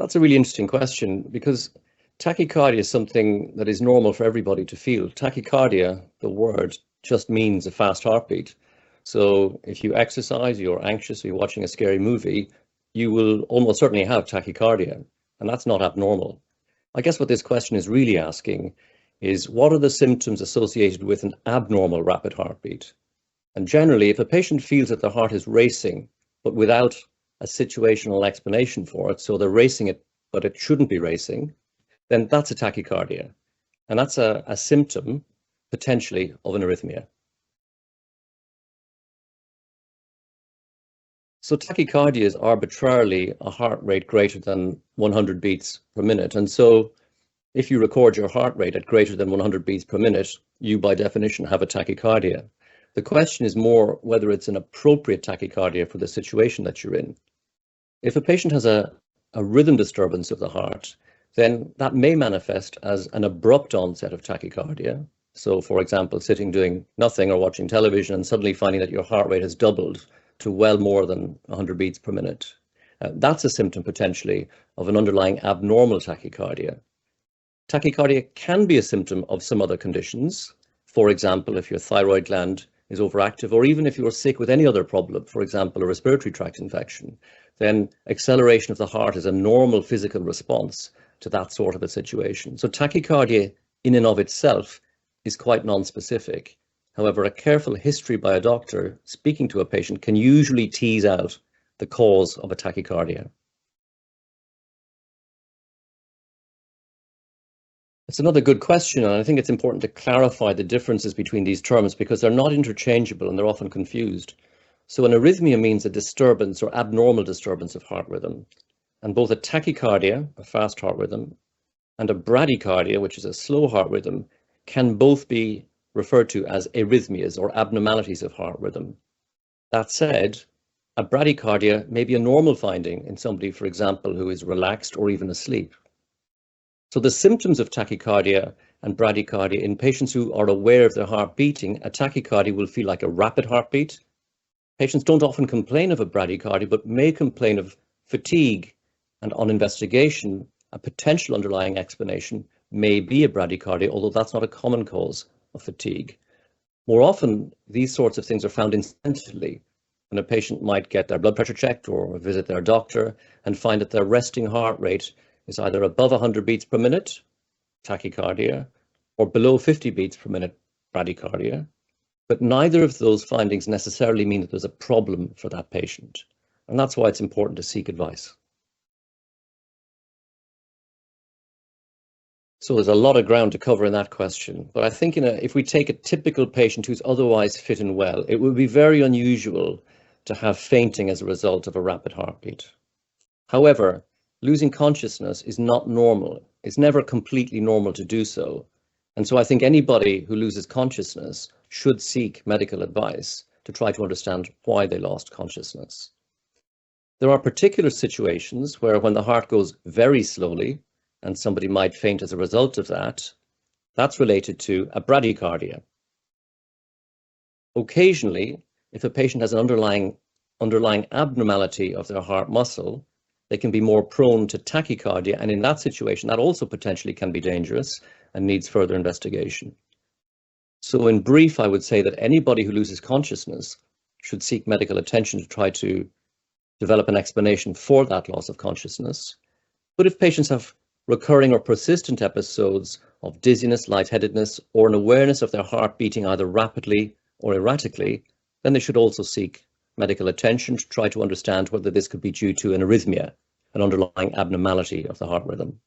That's a really interesting question because tachycardia is something that is normal for everybody to feel. Tachycardia, the word, just means a fast heartbeat. So if you exercise, you're anxious, or you're watching a scary movie, you will almost certainly have tachycardia, and that's not abnormal. I guess what this question is really asking is what are the symptoms associated with an abnormal rapid heartbeat? And generally, if a patient feels that their heart is racing, but without a situational explanation for it, so they're racing it, but it shouldn't be racing, then that's a tachycardia. And that's a symptom, potentially, of an arrhythmia. So tachycardia is arbitrarily a heart rate greater than 100 beats per minute. And so if you record your heart rate at greater than 100 beats per minute, you by definition have a tachycardia. The question is more whether it's an appropriate tachycardia for the situation that you're in. If a patient has a rhythm disturbance of the heart, then that may manifest as an abrupt onset of tachycardia. So, for example, sitting doing nothing or watching television and suddenly finding that your heart rate has doubled to well more than 100 beats per minute. That's a symptom potentially of an underlying abnormal tachycardia. Tachycardia can be a symptom of some other conditions. For example, if your thyroid gland is overactive, or even if you're sick with any other problem, for example, a respiratory tract infection, then acceleration of the heart is a normal physical response to that sort of a situation. So tachycardia in and of itself is quite non-specific. However, a careful history by a doctor speaking to a patient can usually tease out the cause of a tachycardia. It's another good question, and I think it's important to clarify the differences between these terms because they're not interchangeable and they're often confused. So an arrhythmia means a disturbance or abnormal disturbance of heart rhythm, and both a tachycardia, a fast heart rhythm, and a bradycardia, which is a slow heart rhythm, can both be referred to as arrhythmias or abnormalities of heart rhythm. That said, a bradycardia may be a normal finding in somebody, for example, who is relaxed or even asleep. So the symptoms of tachycardia and bradycardia in patients who are aware of their heart beating, a tachycardia will feel like a rapid heartbeat. Patients don't often complain of a bradycardia, but may complain of fatigue. And on investigation, a potential underlying explanation may be a bradycardia, although that's not a common cause of fatigue. More often, these sorts of things are found incidentally, when a patient might get their blood pressure checked or visit their doctor and find that their resting heart rate is either above 100 beats per minute, tachycardia, or below 50 beats per minute, bradycardia. But neither of those findings necessarily mean that there's a problem for that patient. And that's why it's important to seek advice. So there's a lot of ground to cover in that question. But I think if we take a typical patient who's otherwise fit and well, it would be very unusual to have fainting as a result of a rapid heartbeat. However, losing consciousness is not normal. It's never completely normal to do so. And so I think anybody who loses consciousness should seek medical advice to try to understand why they lost consciousness. There are particular situations where when the heart goes very slowly and somebody might faint as a result of that, that's related to a bradycardia. Occasionally, if a patient has an underlying abnormality of their heart muscle, they can be more prone to tachycardia, and in that situation, that also potentially can be dangerous and needs further investigation. So in brief, I would say that anybody who loses consciousness should seek medical attention to try to develop an explanation for that loss of consciousness. But if patients have recurring or persistent episodes of dizziness, lightheadedness, or an awareness of their heart beating either rapidly or erratically, then they should also seek medical attention to try to understand whether this could be due to an arrhythmia, an underlying abnormality of the heart rhythm.